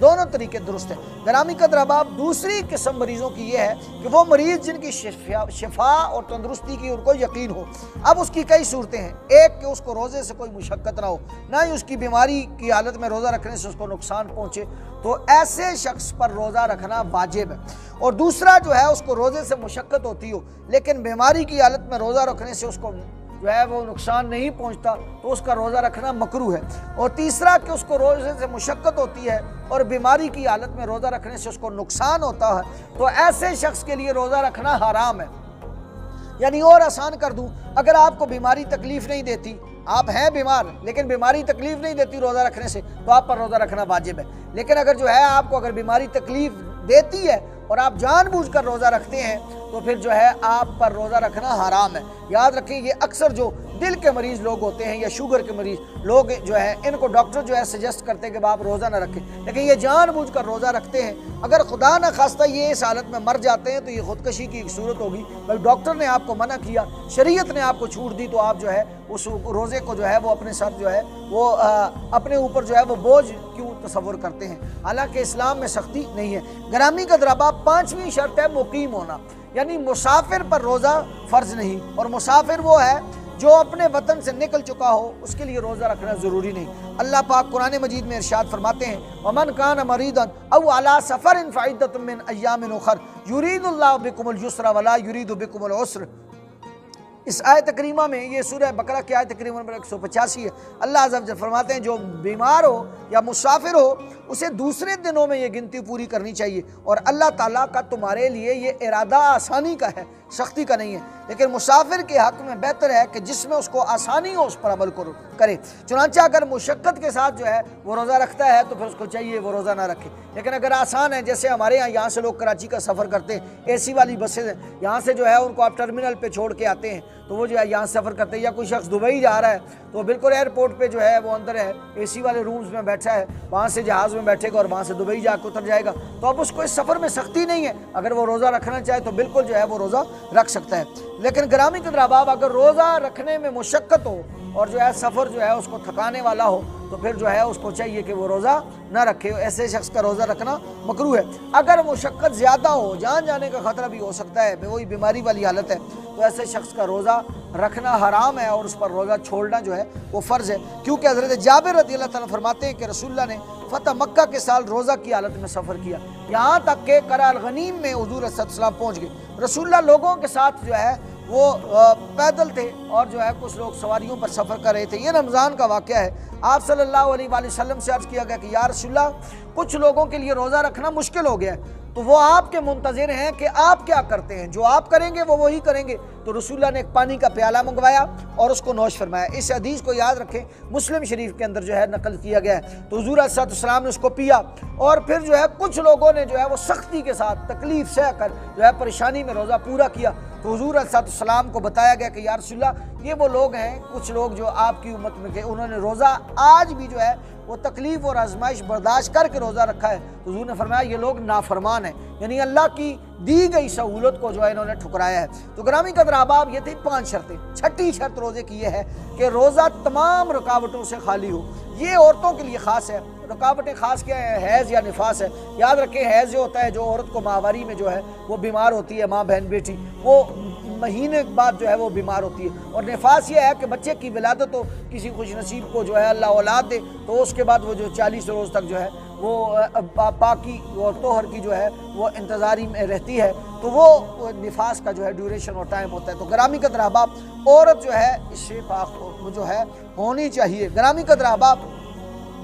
دونوں طریقے درست ہیں۔ گرامی قدر احباب، دوسری قسم مریضوں کی یہ ہے کہ وہ مریض جن کی شفا اور تندرستی کی ان کو یقین ہو۔ اب اس کی کئی صورتیں ہیں، ایک کہ اس کو روزے سے کوئی مشقت نہ ہو، نہ ہی اس کی بیماری کی حالت میں روزہ رکھنے سے اس کو نقصان پہنچے، تو ایسے شخص پر روزہ رکھنا واجب ہے۔ اور دوسرا جو ہے اس کو روزے سے مشقت ہوتی ہو لیکن بیماری کی حالت میں روزہ رکھنے سے اس کو جو ہے وہ نقصان نہیں پہنچتا، تو اس کا روزہ رکھنا مکروہ ہے۔ اور تیسرا کہ اس کو روزے سے مشقت ہوتی ہے اور بیماری کی حالت میں روزہ رکھنے سے اس کو نقصان ہوتا ہے، تو ایسے شخص کے لیے روزہ رکھنا حرام ہے۔ یعنی اور آسان کر دوں، اگر آپ کو بیماری تکلیف نہیں دیتی، آپ ہیں بیمار لیکن بیماری تکلیف نہیں دیتی روزہ رکھنے سے، تو آپ پر روزہ رکھنا واجب ہے۔ لیکن اگر جو ہے آپ کو اگر بیماری تکلیف دیتی ہے اور آپ جان بوجھ کر روزہ رکھتے ہیں، تو پھر جو ہے آپ پر روزہ رکھنا حرام ہے۔ یاد رکھیں، یہ اکثر جو دل کے مریض لوگ ہوتے ہیں یا شوگر کے مریض لوگ جو ہے، ان کو ڈاکٹر جو ہے سجیسٹ کرتے ہیں کہ آپ روزہ نہ رکھیں، لیکن یہ جان بوجھ کر روزہ رکھتے ہیں۔ اگر خدا نہ خواستہ یہ اس حالت میں مر جاتے ہیں تو یہ خودکشی کی ایک صورت ہوگی۔ بھائی ڈاکٹر نے آپ کو منع کیا، شریعت نے آپ کو چھوٹ دی، تو آپ جو ہے اس روزے کو جو ہے وہ اپنے ساتھ جو ہے وہ اپنے اوپر جو ہے وہ بوجھ کیوں تصور کرتے ہیں؟ حالانکہ اسلام میں سختی نہیں ہے۔ گرامی قدر احباب، پانچویں شرط ہے مقیم ہونا، یعنی مسافر پر روزہ فرض نہیں، اور مسافر وہ ہے جو اپنے وطن سے نکل چکا ہو، اس کے لیے روزہ رکھنا ضروری نہیں۔ اللہ پاک قرآن مجید میں ارشاد فرماتے ہیں، وَمَنْ كَانَ مَرِيضًا أَوْ عَلَىٰ سَفَرٍ فَعِدَّةٌ مِّنْ أَيَّامٍ أُخَرَ يُرِيدُ اللَّهُ بِكُمُ الْيُسْرَ وَلَا يُرِيدُ بِكُمُ الْعُسْرَ۔ اس آیت کریمہ میں، یہ سورہ بقرہ کی آیت کریمہ نمبر 185 ہے، اللہ عز و جل فرماتے ہیں جو بیمار ہو یا مسافر ہو اسے دوسرے دنوں میں یہ گنتی پوری کرنی چاہیے، اور اللہ تعالیٰ کا تمہارے لیے یہ ارادہ آسانی کا ہے، سختی کا نہیں ہے۔ لیکن مسافر کے حق میں بہتر ہے کہ جس میں اس کو آسانی ہو اس پر عمل کرے۔ چنانچہ اگر مشقت کے ساتھ جو ہے وہ روزہ رکھتا ہے تو پھر اس کو چاہیے وہ روزہ نہ رکھے۔ لیکن اگر آسان ہے، جیسے ہمارے یہاں سے لوگ کراچی کا سفر کرتے ہیں، اے سی والی بسیں ہیں، یہاں سے جو ہے ان کو آپ ٹرمینل پہ چھوڑ کے آتے ہیں تو وہ جو ہے یہاں سفر کرتے ہیں، یا کوئی شخص دبئی جا رہا ہے تو بالکل ایئرپورٹ پہ جو ہے وہ اندر ہے، اے سی والے رومز میں بیٹھا ہے، وہاں سے جہاز میں بیٹھے گا اور وہاں سے دبئی جا کے اتر جائے گا، تو اب اس کو اس سفر میں سختی نہیں ہے، اگر وہ روزہ رکھنا چاہے تو بالکل جو ہے وہ روزہ رکھ سکتا ہے۔ لیکن گرامی قدر احباب، اگر روزہ رکھنے میں مشقت ہو اور جو ہے سفر جو ہے اس کو تھکانے والا ہو تو پھر جو ہے اس کو چاہیے کہ وہ روزہ نہ رکھے، ایسے شخص کا روزہ رکھنا مکروہ ہے۔ اگر مشقت زیادہ ہو، جان جانے کا خطرہ بھی ہو سکتا ہے، وہی بیماری والی حالت ہے، تو ایسے شخص کا روزہ رکھنا حرام ہے اور اس پر روزہ چھوڑنا جو ہے وہ فرض ہے، کیونکہ حضرت جابر رضی اللہ تعالیٰ فرماتے ہیں کہ رسول اللہ نے فتح مکہ کے سال روزہ کی حالت میں سفر کیا، یہاں تک کہ قرہ الغنیم میں حضور صلی اللہ علیہ وسلم پہنچ گئے۔ رسول اللہ لوگوں کے ساتھ جو ہے وہ پیدل تھے اور جو ہے کچھ لوگ سواریوں پر سفر کر رہے تھے۔ یہ رمضان کا واقعہ ہے۔ آپ صلی اللہ علیہ وآلہ وسلم سے عرض کیا گیا کہ یا رسول اللہ، کچھ لوگوں کے لیے روزہ رکھنا مشکل ہو گیا ہے، تو وہ آپ کے منتظر ہیں کہ آپ کیا کرتے ہیں، جو آپ کریں گے وہ وہی کریں گے۔ تو رسول اللہ نے ایک پانی کا پیالہ منگوایا اور اس کو نوش فرمایا۔ اس حدیث کو یاد رکھیں، مسلم شریف کے اندر جو ہے نقل کیا گیا ہے۔ تو حضور علیہ السلام نے اس کو پیا، اور پھر جو ہے کچھ لوگوں نے جو ہے وہ سختی کے ساتھ تکلیف سہ کر جو ہے پریشانی میں روزہ پورا کیا۔ تو حضور علیہ السلام کو بتایا گیا کہ یا رسول اللہ، یہ وہ لوگ ہیں، کچھ لوگ جو آپ کی امت میں کہ انہوں نے روزہ آج بھی جو ہے وہ تکلیف اور آزمائش برداشت کر کے روزہ رکھا ہے۔ تو حضور نے فرمایا یہ لوگ نافرمان ہیں، یعنی اللہ کی دی گئی سہولت کو جو ہے انہوں نے ٹھکرایا ہے۔ تو گرامی قدر احباب، یہ تھی 5 شرطیں۔ چھٹی شرط روزے کی یہ ہے کہ روزہ تمام رکاوٹوں سے خالی ہو۔ یہ عورتوں کے لیے خاص ہے۔ رکاوٹیں خاص کیا ہے؟ حیض یا نفاس ہے۔ یاد رکھیں، حیض جو ہوتا ہے، جو عورت کو ماہواری میں جو ہے وہ بیمار ہوتی ہے، ماں بہن بیٹی، وہ مہینے بعد جو ہے وہ بیمار ہوتی ہے۔ اور نفاس یہ ہے کہ بچے کی ولادت ہو، کسی خوش نصیب کو جو ہے اللہ اولاد دے، تو اس کے بعد وہ جو 40 روز تک جو ہے وہ پاکی اور طہر کی جو ہے وہ انتظاری میں رہتی ہے، تو وہ نفاس کا جو ہے ڈیوریشن اور ٹائم ہوتا ہے۔ تو گرامی قدر احباب، عورت جو ہے اس سے پاک جو ہے ہونی چاہیے۔ گرامی قدر احباب،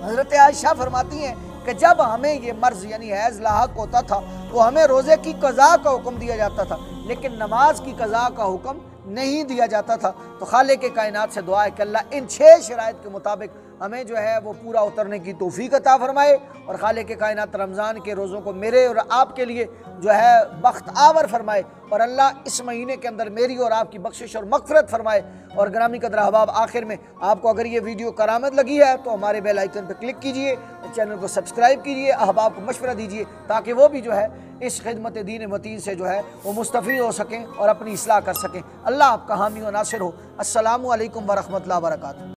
حضرت عائشہ فرماتی ہیں کہ جب ہمیں یہ مرض یعنی حیض لاحق ہوتا تھا تو ہمیں روزے کی قضا کا حکم دیا جاتا تھا، لیکن نماز کی قضا کا حکم نہیں دیا جاتا تھا۔ تو خالق کائنات سے دعا ہے کہ اللہ ان 6 شرائط کے مطابق ہمیں جو ہے وہ پورا اترنے کی توفیق عطا فرمائے، اور خالق کائنات رمضان کے روزوں کو میرے اور آپ کے لیے جو ہے بخت آور فرمائے، اور اللہ اس مہینے کے اندر میری اور آپ کی بخشش اور مغفرت فرمائے۔ اور گرامی قدر احباب، آخر میں آپ کو اگر یہ ویڈیو کرامت لگی ہے تو ہمارے بیل آئیکن پہ کلک کیجئے، چینل کو سبسکرائب کیجئے، احباب کو مشورہ دیجئے تاکہ وہ بھی جو ہے اس خدمت دین متین سے جو ہے وہ مستفید ہو سکیں اور اپنی اصلاح کر سکیں۔ اللہ آپ کا حامی و ناصر ہو۔ السلام علیکم ورحمۃ اللہ وبرکاتہ۔